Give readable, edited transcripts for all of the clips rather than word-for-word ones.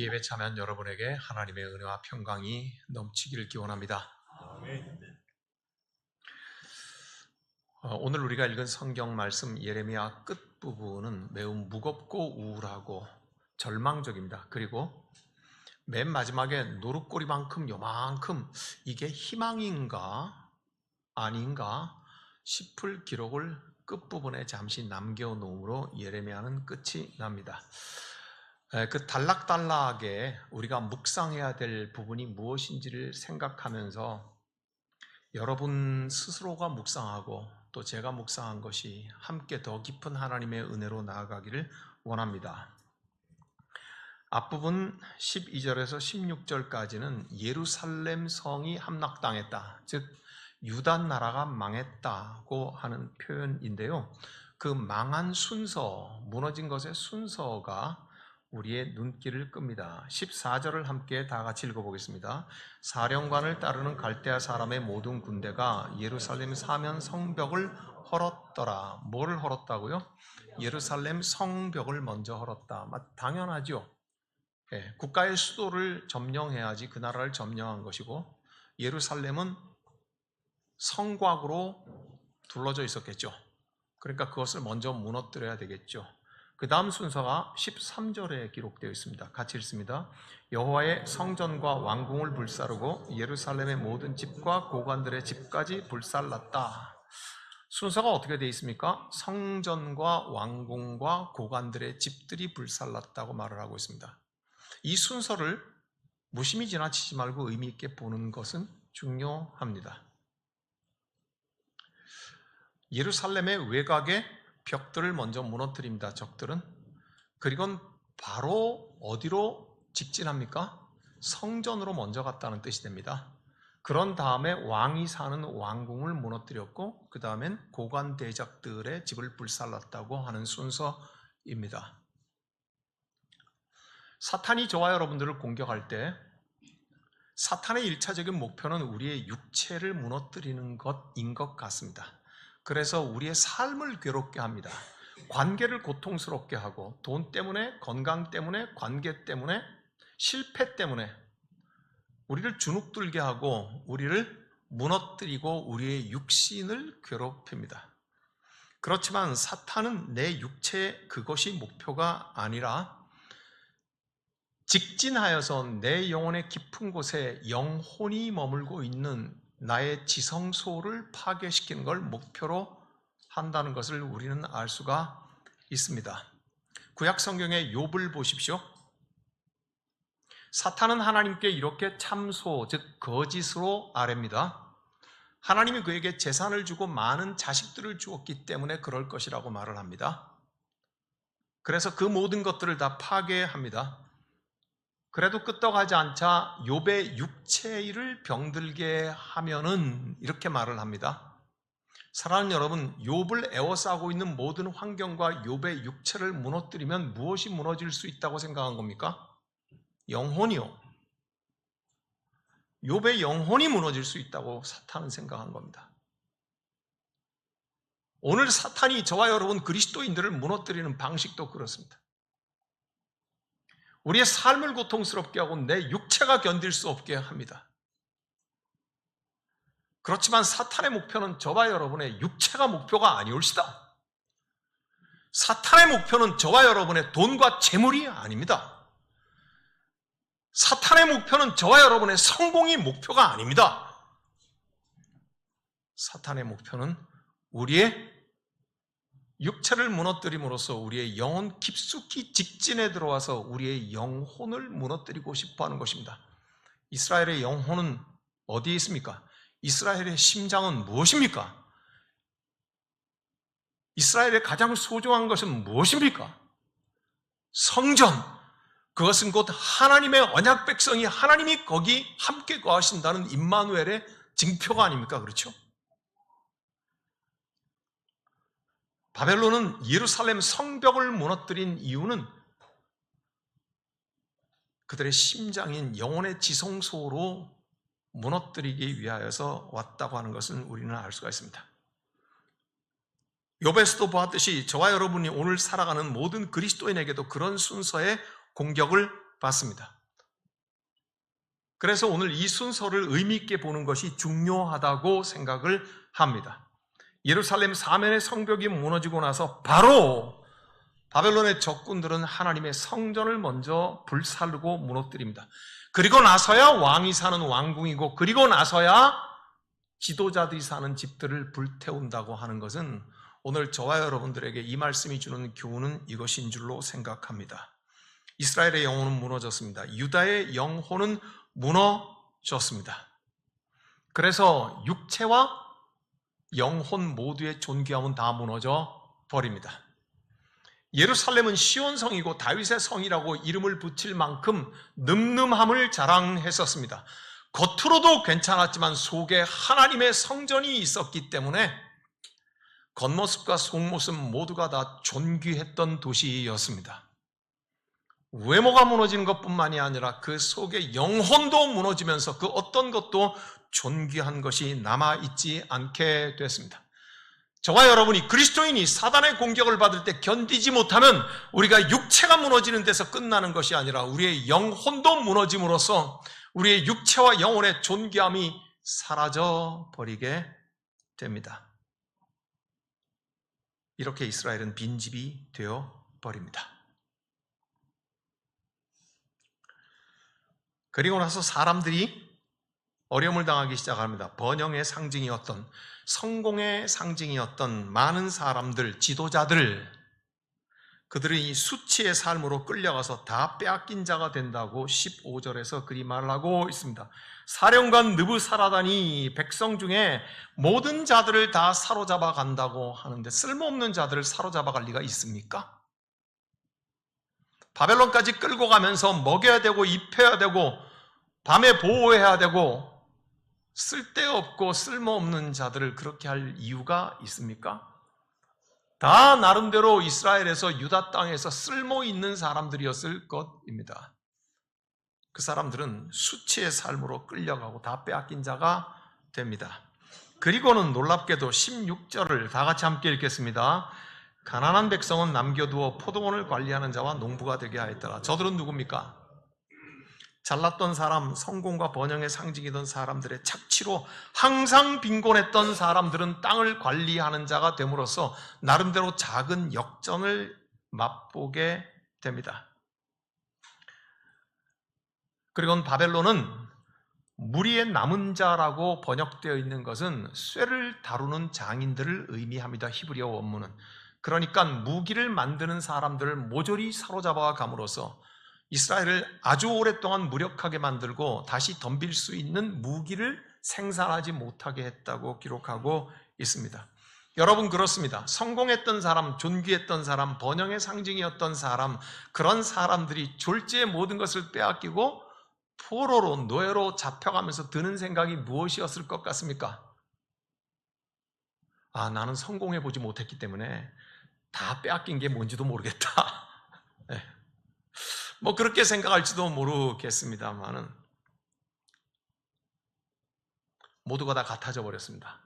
예배 참여한 여러분에게 하나님의 은혜와 평강이 넘치기를 기원합니다. 아멘. 오늘 우리가 읽은 성경 말씀 예레미야 끝부분은 매우 무겁고 우울하고 절망적입니다. 그리고 맨 마지막에 노릇꼬리만큼 요만큼 이게 희망인가 아닌가 싶을 기록을 끝부분에 잠시 남겨놓음으로 예레미야는 끝이 납니다. 그 단락단락에 우리가 묵상해야 될 부분이 무엇인지를 생각하면서 여러분 스스로가 묵상하고 또 제가 묵상한 것이 함께 더 깊은 하나님의 은혜로 나아가기를 원합니다. 앞부분 12절에서 16절까지는 예루살렘 성이 함락당했다, 즉 유다 나라가 망했다고 하는 표현인데요. 그 망한 순서, 무너진 것의 순서가 우리의 눈길을 끕니다. 14절을 함께 다 같이 읽어보겠습니다. 사령관을 따르는 갈대아 사람의 모든 군대가 예루살렘 사면 성벽을 헐었더라. 뭐를 헐었다고요? 예루살렘 성벽을 먼저 헐었다. 당연하죠. 국가의 수도를 점령해야지 그 나라를 점령한 것이고, 예루살렘은 성곽으로 둘러져 있었겠죠. 그러니까 그것을 먼저 무너뜨려야 되겠죠. 그 다음 순서가 13절에 기록되어 있습니다. 같이 읽습니다. 여호와의 성전과 왕궁을 불사르고 예루살렘의 모든 집과 고관들의 집까지 불살랐다. 순서가 어떻게 되어 있습니까? 성전과 왕궁과 고관들의 집들이 불살랐다고 말을 하고 있습니다. 이 순서를 무심히 지나치지 말고 의미 있게 보는 것은 중요합니다. 예루살렘의 외곽에 벽들을 먼저 무너뜨립니다. 적들은. 그리고 바로 어디로 직진합니까? 성전으로 먼저 갔다는 뜻이 됩니다. 그런 다음에 왕이 사는 왕궁을 무너뜨렸고, 그 다음엔 고관 대작들의 집을 불살랐다고 하는 순서입니다. 사탄이 저와 여러분들을 공격할 때 사탄의 1차적인 목표는 우리의 육체를 무너뜨리는 것인 것 같습니다. 그래서 우리의 삶을 괴롭게 합니다. 관계를 고통스럽게 하고, 돈 때문에, 건강 때문에, 관계 때문에, 실패 때문에 우리를 주눅들게 하고 우리를 무너뜨리고 우리의 육신을 괴롭힙니다. 그렇지만 사탄은 내 육체 그것이 목표가 아니라 직진하여서 내 영혼의 깊은 곳에 영혼이 머물고 있는 나의 지성소를 파괴시키는 걸 목표로 한다는 것을 우리는 알 수가 있습니다. 구약 성경의 욥을 보십시오. 사탄은 하나님께 이렇게 참소, 즉 거짓으로 아뢰입니다. 하나님이 그에게 재산을 주고 많은 자식들을 주었기 때문에 그럴 것이라고 말을 합니다. 그래서 그 모든 것들을 다 파괴합니다. 그래도 끄떡하지 않자 욥의 육체를 병들게 하면은 이렇게 말을 합니다. 사랑하는 여러분, 욥을 에워싸고 있는 모든 환경과 욥의 육체를 무너뜨리면 무엇이 무너질 수 있다고 생각한 겁니까? 영혼이요. 욥의 영혼이 무너질 수 있다고 사탄은 생각한 겁니다. 오늘 사탄이 저와 여러분 그리스도인들을 무너뜨리는 방식도 그렇습니다. 우리의 삶을 고통스럽게 하고 내 육체가 견딜 수 없게 합니다. 그렇지만 사탄의 목표는 저와 여러분의 육체가 목표가 아니올시다. 사탄의 목표는 저와 여러분의 돈과 재물이 아닙니다. 사탄의 목표는 저와 여러분의 성공이 목표가 아닙니다. 사탄의 목표는 우리의 육체를 무너뜨림으로써 우리의 영혼 깊숙이 직진에 들어와서 우리의 영혼을 무너뜨리고 싶어하는 것입니다. 이스라엘의 영혼은 어디에 있습니까? 이스라엘의 심장은 무엇입니까? 이스라엘의 가장 소중한 것은 무엇입니까? 성전. 그것은 곧 하나님의 언약 백성이 하나님이 거기 함께 거하신다는 임마누엘의 징표가 아닙니까? 그렇죠? 바벨론은 예루살렘 성벽을 무너뜨린 이유는 그들의 심장인 영혼의 지성소로 무너뜨리기 위하여서 왔다고 하는 것은 우리는 알 수가 있습니다. 욥에서도 보았듯이 저와 여러분이 오늘 살아가는 모든 그리스도인에게도 그런 순서의 공격을 받습니다. 그래서 오늘 이 순서를 의미 있게 보는 것이 중요하다고 생각을 합니다. 예루살렘 사면의 성벽이 무너지고 나서 바로 바벨론의 적군들은 하나님의 성전을 먼저 불사르고 무너뜨립니다. 그리고 나서야 왕이 사는 왕궁이고, 그리고 나서야 지도자들이 사는 집들을 불태운다고 하는 것은 오늘 저와 여러분들에게 이 말씀이 주는 교훈은 이것인 줄로 생각합니다. 이스라엘의 영혼은 무너졌습니다. 유다의 영혼은 무너졌습니다. 그래서 육체와 영혼 모두의 존귀함은 다 무너져 버립니다. 예루살렘은 시온성이고 다윗의 성이라고 이름을 붙일 만큼 늠름함을 자랑했었습니다. 겉으로도 괜찮았지만 속에 하나님의 성전이 있었기 때문에 겉모습과 속모습 모두가 다 존귀했던 도시였습니다. 외모가 무너지는 것뿐만이 아니라 그 속에 영혼도 무너지면서 그 어떤 것도 존귀한 것이 남아있지 않게 됐습니다. 저와 여러분이 그리스도인이 사단의 공격을 받을 때 견디지 못하면 우리가 육체가 무너지는 데서 끝나는 것이 아니라 우리의 영혼도 무너짐으로써 우리의 육체와 영혼의 존귀함이 사라져 버리게 됩니다. 이렇게 이스라엘은 빈집이 되어 버립니다. 그리고 나서 사람들이 어려움을 당하기 시작합니다. 번영의 상징이었던, 성공의 상징이었던 많은 사람들, 지도자들, 그들은 이 수치의 삶으로 끌려가서 다 빼앗긴 자가 된다고 15절에서 그리 말을 하고 있습니다. 사령관 느부사라단이 백성 중에 모든 자들을 다 사로잡아 간다고 하는데 쓸모없는 자들을 사로잡아 갈 리가 있습니까? 바벨론까지 끌고 가면서 먹여야 되고 입혀야 되고 밤에 보호해야 되고 쓸데없고 쓸모없는 자들을 그렇게 할 이유가 있습니까? 다 나름대로 이스라엘에서 유다 땅에서 쓸모 있는 사람들이었을 것입니다. 그 사람들은 수치의 삶으로 끌려가고 다 빼앗긴 자가 됩니다. 그리고는 놀랍게도 16절을 다 같이 함께 읽겠습니다. 가난한 백성은 남겨두어 포도원을 관리하는 자와 농부가 되게 하였더라. 저들은 누굽니까? 잘났던 사람, 성공과 번영의 상징이던 사람들의 착취로 항상 빈곤했던 사람들은 땅을 관리하는 자가 됨으로써 나름대로 작은 역전을 맛보게 됩니다. 그리고 바벨론은 무리의 남은 자라고 번역되어 있는 것은 쇠를 다루는 장인들을 의미합니다. 히브리어 원문은. 그러니까 무기를 만드는 사람들을 모조리 사로잡아 감으로써 이스라엘을 아주 오랫동안 무력하게 만들고 다시 덤빌 수 있는 무기를 생산하지 못하게 했다고 기록하고 있습니다. 여러분, 그렇습니다. 성공했던 사람, 존귀했던 사람, 번영의 상징이었던 사람, 그런 사람들이 졸지에 모든 것을 빼앗기고 포로로, 노예로 잡혀가면서 드는 생각이 무엇이었을 것 같습니까? 나는 성공해보지 못했기 때문에 다 빼앗긴 게 뭔지도 모르겠다. 네. 그렇게 생각할지도 모르겠습니다만은 모두가 다 같아져 버렸습니다.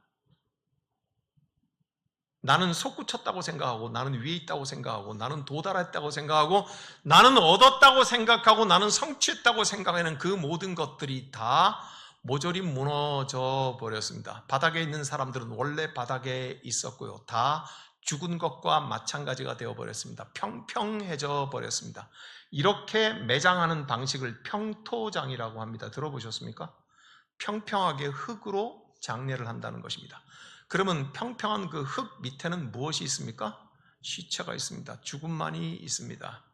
나는 솟구쳤다고 생각하고, 나는 위에 있다고 생각하고, 나는 도달했다고 생각하고, 나는 얻었다고 생각하고, 나는 성취했다고 생각하는 그 모든 것들이 다 모조리 무너져 버렸습니다. 바닥에 있는 사람들은 원래 바닥에 있었고요. 다 죽은 것과 마찬가지가 되어버렸습니다. 평평해져 버렸습니다. 이렇게 매장하는 방식을 평토장이라고 합니다. 들어보셨습니까? 평평하게 흙으로 장례를 한다는 것입니다. 그러면 평평한 그 흙 밑에는 무엇이 있습니까? 시체가 있습니다. 죽음만이 있습니다.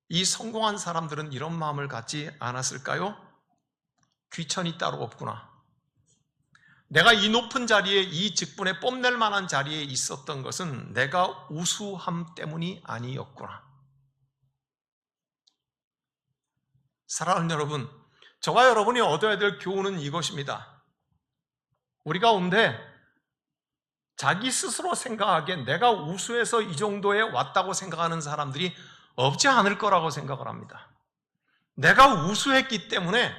이 성공한 사람들은 이런 마음을 갖지 않았을까요? 귀천이 따로 없구나. 내가 이 높은 자리에, 이 직분에 뽐낼 만한 자리에 있었던 것은 내가 우수함 때문이 아니었구나. 사랑하는 여러분, 저와 여러분이 얻어야 될 교훈은 이것입니다. 우리 가운데 자기 스스로 생각하기에 내가 우수해서 이 정도에 왔다고 생각하는 사람들이 없지 않을 거라고 생각을 합니다. 내가 우수했기 때문에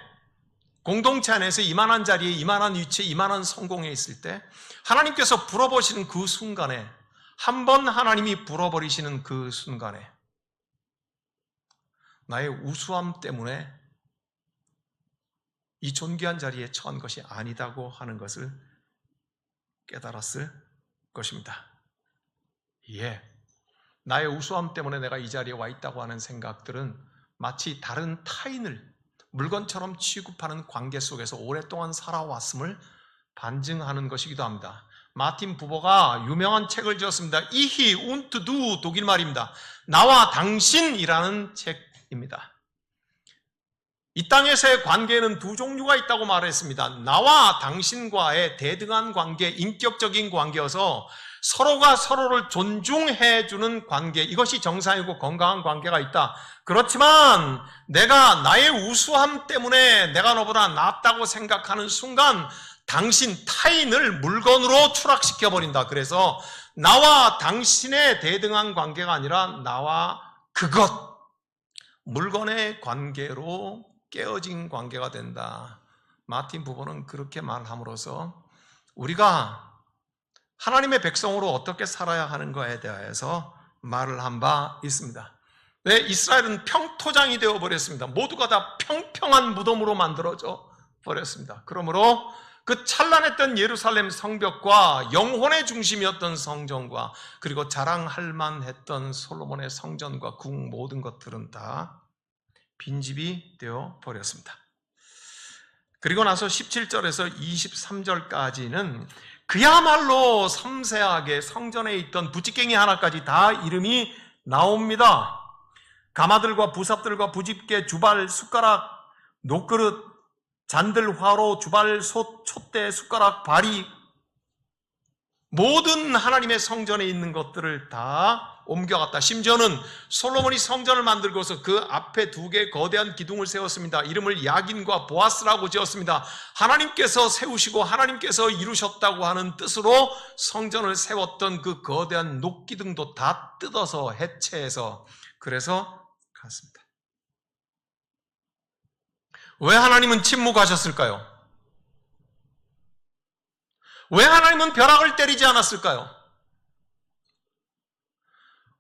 공동체 안에서 이만한 자리에, 이만한 위치에, 이만한 성공에 있을 때 하나님께서 불어버리시는 그 순간에, 한 번 하나님이 불어버리시는 그 순간에 나의 우수함 때문에 이 존귀한 자리에 처한 것이 아니다고 하는 것을 깨달았을 것입니다. 예, 나의 우수함 때문에 내가 이 자리에 와 있다고 하는 생각들은 마치 다른 타인을 물건처럼 취급하는 관계 속에서 오랫동안 살아왔음을 반증하는 것이기도 합니다. 마틴 부버가 유명한 책을 지었습니다. 이히 운트 두, 독일 말입니다. 나와 당신이라는 책입니다. 이 땅에서의 관계는 두 종류가 있다고 말했습니다. 나와 당신과의 대등한 관계, 인격적인 관계여서 서로가 서로를 존중해주는 관계, 이것이 정상이고 건강한 관계가 있다. 그렇지만 내가 나의 우수함 때문에 내가 너보다 낫다고 생각하는 순간 당신, 타인을 물건으로 추락시켜버린다. 그래서 나와 당신의 대등한 관계가 아니라 나와 그것, 물건의 관계로 깨어진 관계가 된다. 마틴 부버는 그렇게 말함으로써 우리가 하나님의 백성으로 어떻게 살아야 하는 것에 대해서 말을 한 바 있습니다. 네, 이스라엘은 평토장이 되어버렸습니다. 모두가 다 평평한 무덤으로 만들어져 버렸습니다. 그러므로 그 찬란했던 예루살렘 성벽과 영혼의 중심이었던 성전과 그리고 자랑할 만했던 솔로몬의 성전과 궁 모든 것들은 다 빈집이 되어 버렸습니다. 그리고 나서 17절에서 23절까지는 그야말로 섬세하게 성전에 있던 부직갱이 하나까지 다 이름이 나옵니다. 가마들과 부삽들과 부집게, 주발, 숟가락, 녹그릇, 잔들, 화로, 주발, 솥, 촛대, 숟가락, 바리, 모든 하나님의 성전에 있는 것들을 다 옮겨갔다. 심지어는 솔로몬이 성전을 만들고서 그 앞에 두 개의 거대한 기둥을 세웠습니다. 이름을 야긴과 보아스라고 지었습니다. 하나님께서 세우시고 하나님께서 이루셨다고 하는 뜻으로 성전을 세웠던 그 거대한 녹기둥도 다 뜯어서 해체해서 그래서 갔습니다. 왜 하나님은 침묵하셨을까요? 왜 하나님은 벼락을 때리지 않았을까요?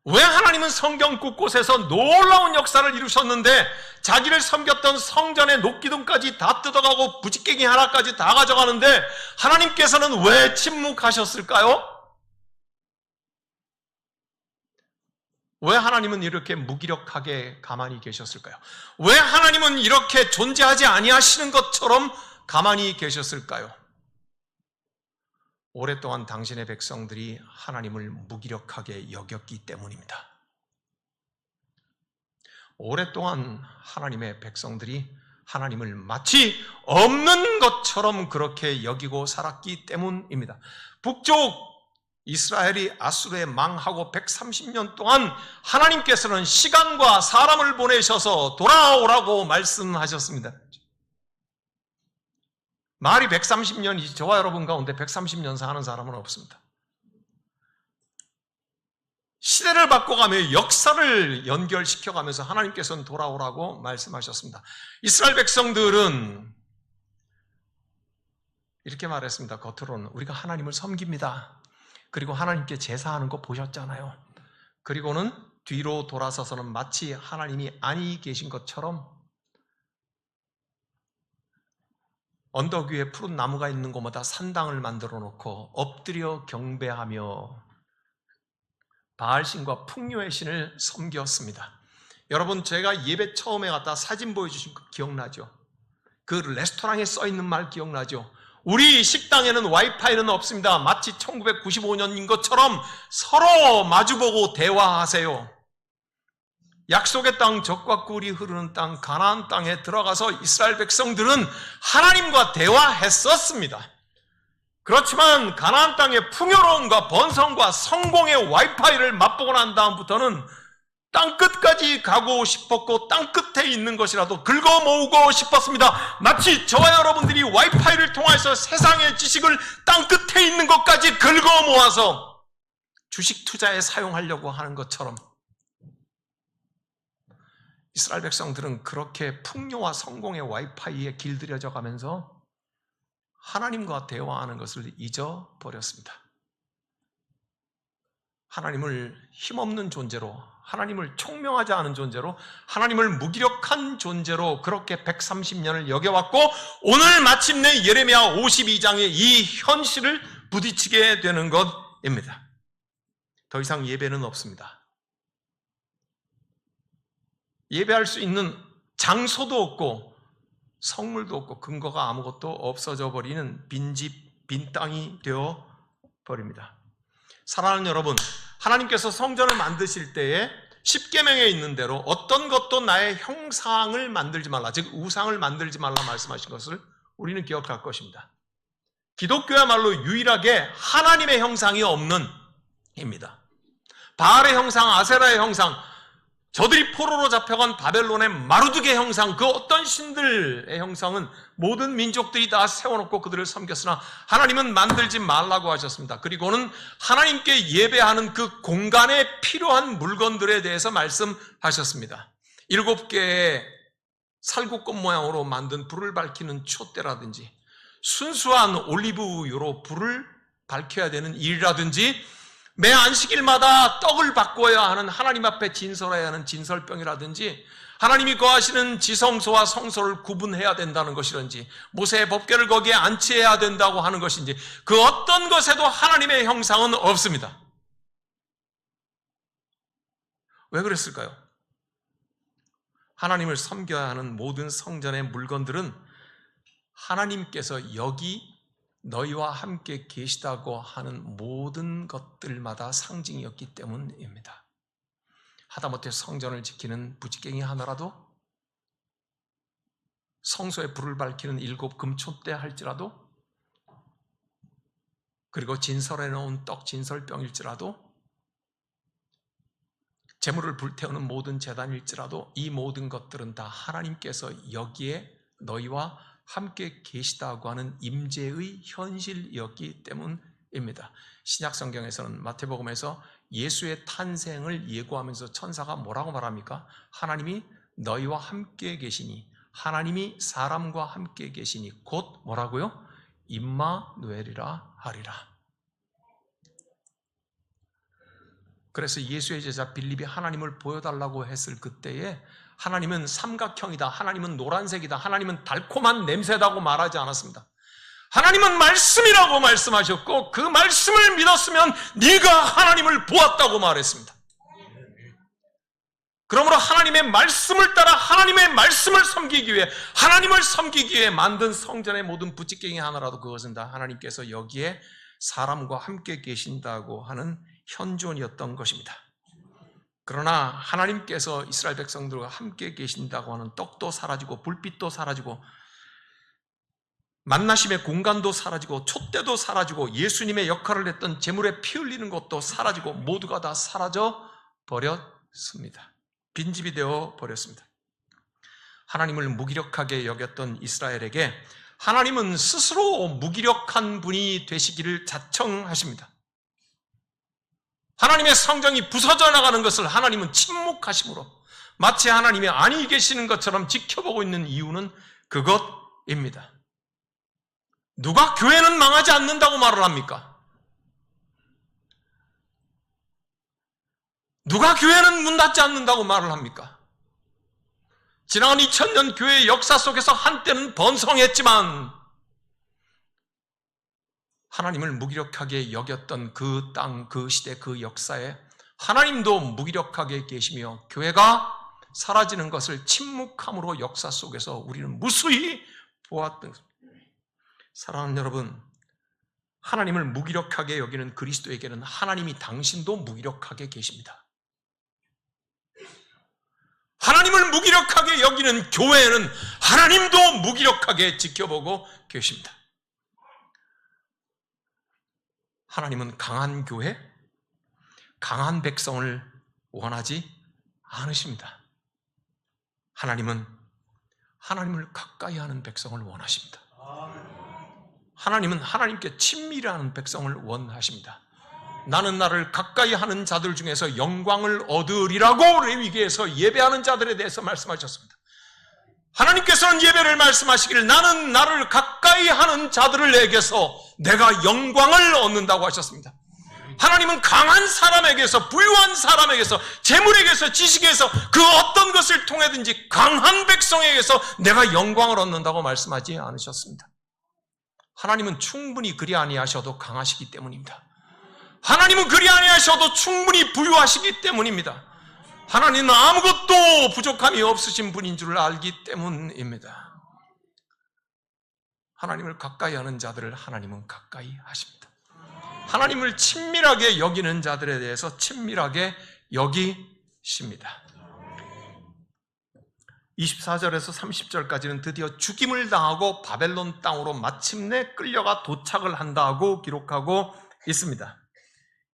왜 하나님은 성경 곳곳에서 놀라운 역사를 이루셨는데 자기를 섬겼던 성전의 녹기둥까지 다 뜯어가고 부직갱이 하나까지 다 가져가는데 하나님께서는 왜 침묵하셨을까요? 왜 하나님은 이렇게 무기력하게 가만히 계셨을까요? 왜 하나님은 이렇게 존재하지 아니하시는 것처럼 가만히 계셨을까요? 오랫동안 당신의 백성들이 하나님을 무기력하게 여겼기 때문입니다. 오랫동안 하나님의 백성들이 하나님을 마치 없는 것처럼 그렇게 여기고 살았기 때문입니다. 북쪽 이스라엘이 아수르에 망하고 130년 동안 하나님께서는 시간과 사람을 보내셔서 돌아오라고 말씀하셨습니다. 말이 130년이지 저와 여러분 가운데 130년 사는 사람은 없습니다. 시대를 바꿔가며 역사를 연결시켜가면서 하나님께서는 돌아오라고 말씀하셨습니다. 이스라엘 백성들은 이렇게 말했습니다. 겉으로는 우리가 하나님을 섬깁니다. 그리고 하나님께 제사하는 거 보셨잖아요. 그리고는 뒤로 돌아서서는 마치 하나님이 아니 계신 것처럼 언덕 위에 푸른 나무가 있는 곳마다 산당을 만들어 놓고 엎드려 경배하며 바알신과 풍요의 신을 섬겼습니다. 여러분, 제가 예배 처음에 갔다 사진 보여주신 거 기억나죠? 그 레스토랑에 써있는 말 기억나죠? 우리 식당에는 와이파이는 없습니다. 마치 1995년인 것처럼 서로 마주보고 대화하세요. 약속의 땅, 젖과 꿀이 흐르는 땅, 가나안 땅에 들어가서 이스라엘 백성들은 하나님과 대화했었습니다. 그렇지만 가나안 땅의 풍요로움과 번성과 성공의 와이파이를 맛보고 난 다음부터는 땅 끝까지 가고 싶었고 땅 끝에 있는 것이라도 긁어 모으고 싶었습니다. 마치 저와 여러분들이 와이파이를 통해서 세상의 지식을 땅 끝에 있는 것까지 긁어 모아서 주식 투자에 사용하려고 하는 것처럼 이스라엘 백성들은 그렇게 풍요와 성공의 와이파이에 길들여져 가면서 하나님과 대화하는 것을 잊어버렸습니다. 하나님을 힘없는 존재로, 하나님을 총명하지 않은 존재로, 하나님을 무기력한 존재로 그렇게 130년을 여겨왔고, 오늘 마침내 예레미야 52장의 이 현실을 부딪히게 되는 것입니다. 더 이상 예배는 없습니다. 예배할 수 있는 장소도 없고 성물도 없고 근거가 아무것도 없어져 버리는 빈집, 빈 땅이 되어 버립니다. 사랑하는 여러분, 하나님께서 성전을 만드실 때에 십계명에 있는 대로 어떤 것도 나의 형상을 만들지 말라, 즉 우상을 만들지 말라 말씀하신 것을 우리는 기억할 것입니다. 기독교야말로 유일하게 하나님의 형상이 없는 입니다. 바알의 형상, 아세라의 형상, 저들이 포로로 잡혀간 바벨론의 마루드의 형상, 그 어떤 신들의 형상은 모든 민족들이 다 세워놓고 그들을 섬겼으나 하나님은 만들지 말라고 하셨습니다. 그리고는 하나님께 예배하는 그 공간에 필요한 물건들에 대해서 말씀하셨습니다. 7개의 살구꽃 모양으로 만든 불을 밝히는 촛대라든지, 순수한 올리브유로 불을 밝혀야 되는 일이라든지, 매 안식일마다 떡을 바꿔야 하는, 하나님 앞에 진설해야 하는 진설병이라든지, 하나님이 거하시는 지성소와 성소를 구분해야 된다는 것이든지, 모세의 법궤를 거기에 안치해야 된다고 하는 것인지, 그 어떤 것에도 하나님의 형상은 없습니다. 왜 그랬을까요? 하나님을 섬겨야 하는 모든 성전의 물건들은 하나님께서 여기 너희와 함께 계시다고 하는 모든 것들마다 상징이었기 때문입니다. 하다못해 성전을 지키는 부지깽이 하나라도, 성소에 불을 밝히는 7 금촛대 할지라도, 그리고 진설해 놓은 떡 진설병일지라도, 재물을 불태우는 모든 제단일지라도, 이 모든 것들은 다 하나님께서 여기에 너희와 함께 계시다고 하는 임재의 현실이었기 때문입니다. 신약 성경에서는 마태복음에서 예수의 탄생을 예고하면서 천사가 뭐라고 말합니까? 하나님이 너희와 함께 계시니, 하나님이 사람과 함께 계시니 곧 뭐라고요? 임마누엘이라 하리라. 그래서 예수의 제자 빌립이 하나님을 보여달라고 했을 그때에 하나님은 삼각형이다, 하나님은 노란색이다, 하나님은 달콤한 냄새다고 말하지 않았습니다. 하나님은 말씀이라고 말씀하셨고, 그 말씀을 믿었으면 네가 하나님을 보았다고 말했습니다. 그러므로 하나님의 말씀을 따라 하나님의 말씀을 섬기기 위해, 하나님을 섬기기 위해 만든 성전의 모든 부지깽이 하나라도 그것은 다 하나님께서 여기에 사람과 함께 계신다고 하는 현존이었던 것입니다. 그러나 하나님께서 이스라엘 백성들과 함께 계신다고 하는 떡도 사라지고, 불빛도 사라지고, 만나심의 공간도 사라지고, 촛대도 사라지고, 예수님의 역할을 했던 제물에 피 흘리는 것도 사라지고, 모두가 다 사라져 버렸습니다. 빈집이 되어 버렸습니다. 하나님을 무기력하게 여겼던 이스라엘에게 하나님은 스스로 무기력한 분이 되시기를 자청하십니다. 하나님의 성전이 부서져 나가는 것을 하나님은 침묵하심으로 마치 하나님이 안위 계시는 것처럼 지켜보고 있는 이유는 그것입니다. 누가 교회는 망하지 않는다고 말을 합니까? 누가 교회는 문 닫지 않는다고 말을 합니까? 지난 2000년 교회의 역사 속에서 한때는 번성했지만 하나님을 무기력하게 여겼던 그 땅, 그 시대, 그 역사에 하나님도 무기력하게 계시며 교회가 사라지는 것을 침묵함으로 역사 속에서 우리는 무수히 보았던 것입니다. 사랑하는 여러분, 하나님을 무기력하게 여기는 그리스도에게는 하나님이 당신도 무기력하게 계십니다. 하나님을 무기력하게 여기는 교회는 하나님도 무기력하게 지켜보고 계십니다. 하나님은 강한 교회, 강한 백성을 원하지 않으십니다. 하나님은 하나님을 가까이 하는 백성을 원하십니다. 하나님은 하나님께 친밀하는 백성을 원하십니다. 나는 나를 가까이 하는 자들 중에서 영광을 얻으리라고 레위기에서 예배하는 자들에 대해서 말씀하셨습니다. 하나님께서는 예배를 말씀하시기를 나는 나를 가까이 하는 자들을 내게서 내가 영광을 얻는다고 하셨습니다. 하나님은 강한 사람에게서, 부유한 사람에게서, 재물에게서, 지식에서 그 어떤 것을 통해든지 강한 백성에게서 내가 영광을 얻는다고 말씀하지 않으셨습니다. 하나님은 충분히 그리 아니하셔도 강하시기 때문입니다. 하나님은 그리 아니하셔도 충분히 부유하시기 때문입니다. 하나님은 아무것도 부족함이 없으신 분인 줄 알기 때문입니다. 하나님을 가까이 하는 자들을 하나님은 가까이 하십니다. 하나님을 친밀하게 여기는 자들에 대해서 친밀하게 여기십니다. 24절에서 30절까지는 드디어 죽임을 당하고 바벨론 땅으로 마침내 끌려가 도착을 한다고 기록하고 있습니다.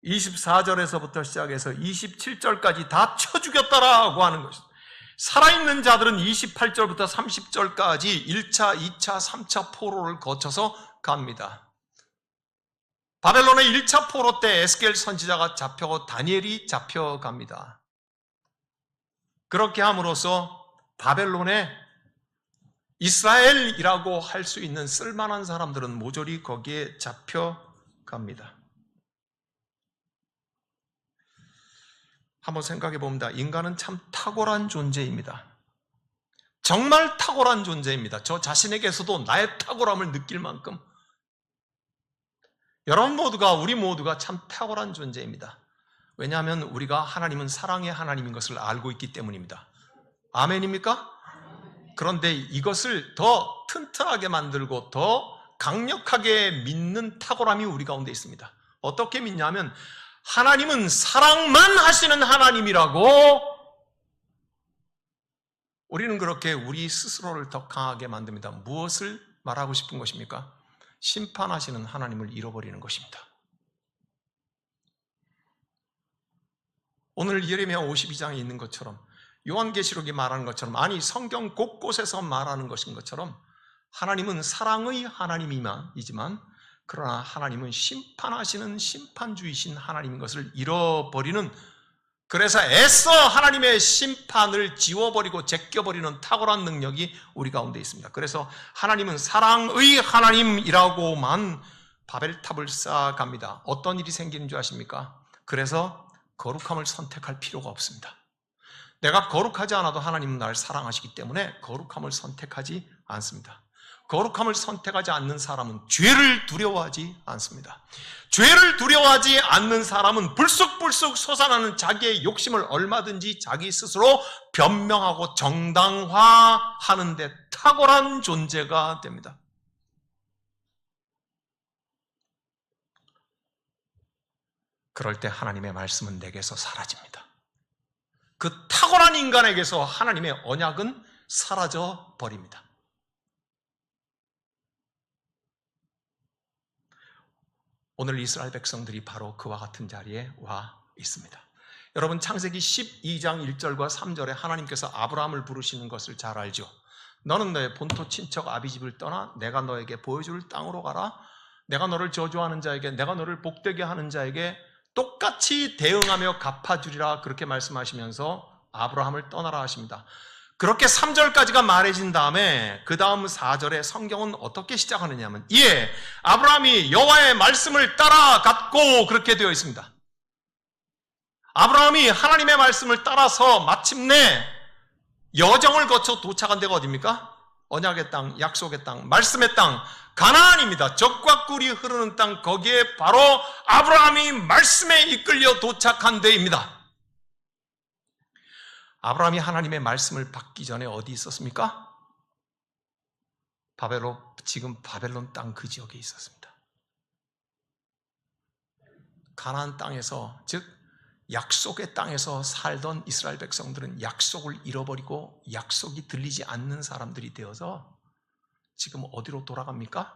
24절에서부터 시작해서 27절까지 다 쳐 죽였다라고 하는 것입니다. 살아있는 자들은 28절부터 30절까지 1차, 2차, 3차 포로를 거쳐서 갑니다. 바벨론의 1차 포로 때 에스겔 선지자가 잡혀고 다니엘이 잡혀갑니다. 그렇게 함으로써 바벨론에 이스라엘이라고 할 수 있는 쓸만한 사람들은 모조리 거기에 잡혀갑니다. 한번 생각해 봅니다. 인간은 참 탁월한 존재입니다. 정말 탁월한 존재입니다. 저 자신에게서도 나의 탁월함을 느낄 만큼 여러분 모두가, 우리 모두가 참 탁월한 존재입니다. 왜냐하면 우리가 하나님은 사랑의 하나님인 것을 알고 있기 때문입니다. 아멘입니까? 그런데 이것을 더 튼튼하게 만들고 더 강력하게 믿는 탁월함이 우리 가운데 있습니다. 어떻게 믿냐면 하나님은 사랑만 하시는 하나님이라고 우리는 그렇게 우리 스스로를 더 강하게 만듭니다. 무엇을 말하고 싶은 것입니까? 심판하시는 하나님을 잃어버리는 것입니다. 오늘 예레미야 52장에 있는 것처럼, 요한계시록이 말하는 것처럼, 아니 성경 곳곳에서 말하는 것인 것처럼 하나님은 사랑의 하나님이지만 그러나 하나님은 심판하시는 심판주이신 하나님인 것을 잃어버리는, 그래서 애써 하나님의 심판을 지워버리고 제껴버리는 탁월한 능력이 우리 가운데 있습니다. 그래서 하나님은 사랑의 하나님이라고만 바벨탑을 쌓아갑니다. 어떤 일이 생기는 줄 아십니까? 그래서 거룩함을 선택할 필요가 없습니다. 내가 거룩하지 않아도 하나님은 나를 사랑하시기 때문에 거룩함을 선택하지 않습니다. 거룩함을 선택하지 않는 사람은 죄를 두려워하지 않습니다. 죄를 두려워하지 않는 사람은 불쑥불쑥 솟아나는 자기의 욕심을 얼마든지 자기 스스로 변명하고 정당화하는 데 탁월한 존재가 됩니다. 그럴 때 하나님의 말씀은 내게서 사라집니다. 그 탁월한 인간에게서 하나님의 언약은 사라져 버립니다. 오늘 이스라엘 백성들이 바로 그와 같은 자리에 와 있습니다. 여러분, 창세기 12장 1절과 3절에 하나님께서 아브라함을 부르시는 것을 잘 알죠. 너는 너의 본토 친척 아비집을 떠나 내가 너에게 보여줄 땅으로 가라. 내가 너를 저주하는 자에게, 내가 너를 복되게 하는 자에게 똑같이 대응하며 갚아주리라, 그렇게 말씀하시면서 아브라함을 떠나라 하십니다. 그렇게 3절까지가 말해진 다음에 그 다음 4절에 성경은 어떻게 시작하느냐 하면, 이에 아브라함이 여호와의 말씀을 따라갔고, 그렇게 되어 있습니다. 아브라함이 하나님의 말씀을 따라서 마침내 여정을 거쳐 도착한 데가 어디입니까? 언약의 땅, 약속의 땅, 말씀의 땅, 가나안입니다. 젖과 꿀이 흐르는 땅, 거기에 바로 아브라함이 말씀에 이끌려 도착한 데입니다. 아브라함이 하나님의 말씀을 받기 전에 어디 있었습니까? 지금 바벨론 땅 그 지역에 있었습니다. 가나안 땅에서, 즉 약속의 땅에서 살던 이스라엘 백성들은 약속을 잃어버리고 약속이 들리지 않는 사람들이 되어서 지금 어디로 돌아갑니까?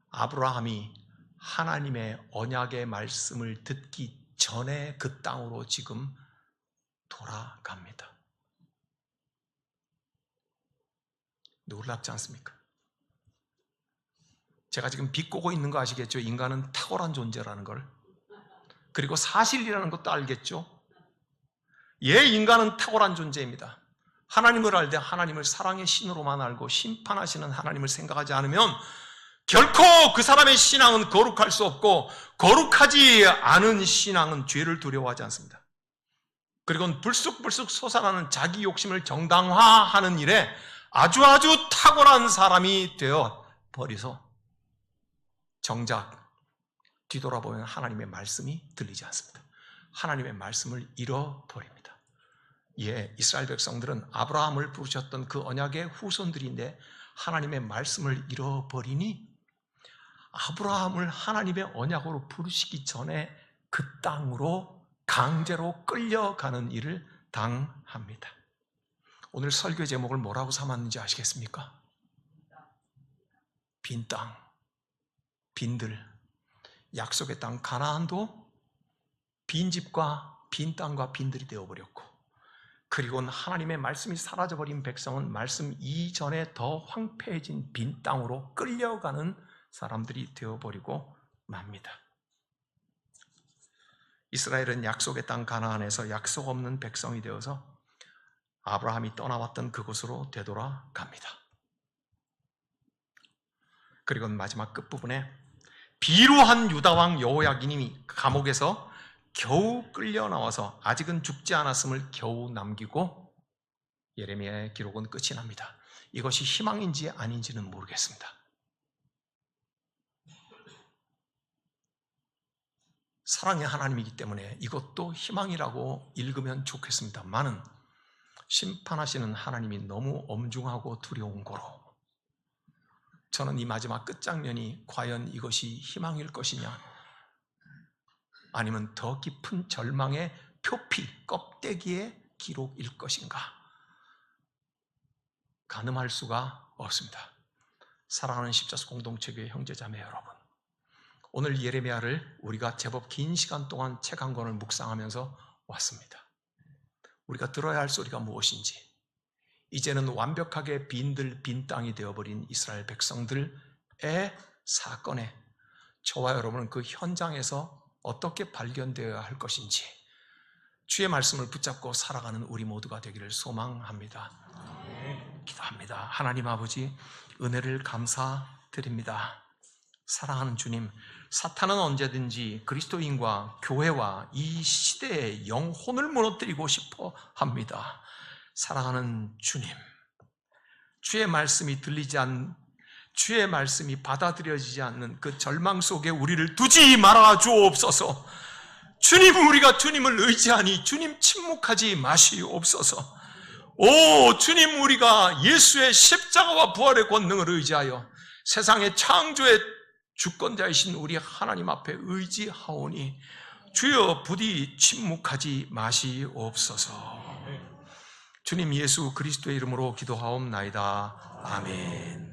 아브라함이 하나님의 언약의 말씀을 듣기 전에 그 땅으로 지금 돌아갑니다. 놀랍지 않습니까? 제가 지금 비꼬고 있는 거 아시겠죠? 인간은 탁월한 존재라는 걸. 그리고 사실이라는 것도 알겠죠? 예, 인간은 탁월한 존재입니다. 하나님을 알되 하나님을 사랑의 신으로만 알고 심판하시는 하나님을 생각하지 않으면 결코 그 사람의 신앙은 거룩할 수 없고 거룩하지 않은 신앙은 죄를 두려워하지 않습니다. 그리고 불쑥불쑥 솟아나는 자기 욕심을 정당화하는 일에 아주 탁월한 사람이 되어 버려서 정작 뒤돌아보면 하나님의 말씀이 들리지 않습니다. 하나님의 말씀을 잃어버립니다. 예, 이스라엘 백성들은 아브라함을 부르셨던 그 언약의 후손들인데 하나님의 말씀을 잃어버리니 아브라함을 하나님의 언약으로 부르시기 전에 그 땅으로 강제로 끌려가는 일을 당합니다. 오늘 설교 제목을 뭐라고 삼았는지 아시겠습니까? 빈 땅, 빈들. 약속의 땅 가나안도 빈집과 빈 땅과 빈들이 되어버렸고, 그리고는 하나님의 말씀이 사라져버린 백성은 말씀 이전에 더 황폐해진 빈 땅으로 끌려가는 사람들이 되어버리고 맙니다. 이스라엘은 약속의 땅 가나안에서 약속 없는 백성이 되어서 아브라함이 떠나왔던 그곳으로 되돌아갑니다. 그리고 마지막 끝부분에 비루한 유다왕 여호야긴이 감옥에서 겨우 끌려 나와서 아직은 죽지 않았음을 겨우 남기고 예레미야의 기록은 끝이 납니다. 이것이 희망인지 아닌지는 모르겠습니다. 사랑의 하나님이기 때문에 이것도 희망이라고 읽으면 좋겠습니다만은 심판하시는 하나님이 너무 엄중하고 두려운 고로 저는 이 마지막 끝장면이 과연 이것이 희망일 것이냐 아니면 더 깊은 절망의 표피, 껍데기의 기록일 것인가 가늠할 수가 없습니다. 사랑하는 십자수 공동체교회 형제자매 여러분, 오늘 예레미야를 우리가 제법 긴 시간 동안 책 한 권을 묵상하면서 왔습니다. 우리가 들어야 할 소리가 무엇인지, 이제는 완벽하게 빈 땅이 되어버린 이스라엘 백성들의 사건에 저와 여러분은 그 현장에서 어떻게 발견되어야 할 것인지 주의 말씀을 붙잡고 살아가는 우리 모두가 되기를 소망합니다. 기도합니다. 하나님 아버지, 은혜를 감사드립니다. 사랑하는 주님, 사탄은 언제든지 그리스도인과 교회와 이 시대의 영혼을 무너뜨리고 싶어 합니다. 사랑하는 주님, 주의 말씀이 주의 말씀이 받아들여지지 않는 그 절망 속에 우리를 두지 말아 주옵소서. 주님, 우리가 주님을 의지하니 주님 침묵하지 마시옵소서. 오 주님, 우리가 예수의 십자가와 부활의 권능을 의지하여 세상의 창조의 주권자이신 우리 하나님 앞에 의지하오니 주여 부디 침묵하지 마시옵소서. 주님 예수 그리스도의 이름으로 기도하옵나이다. 아멘.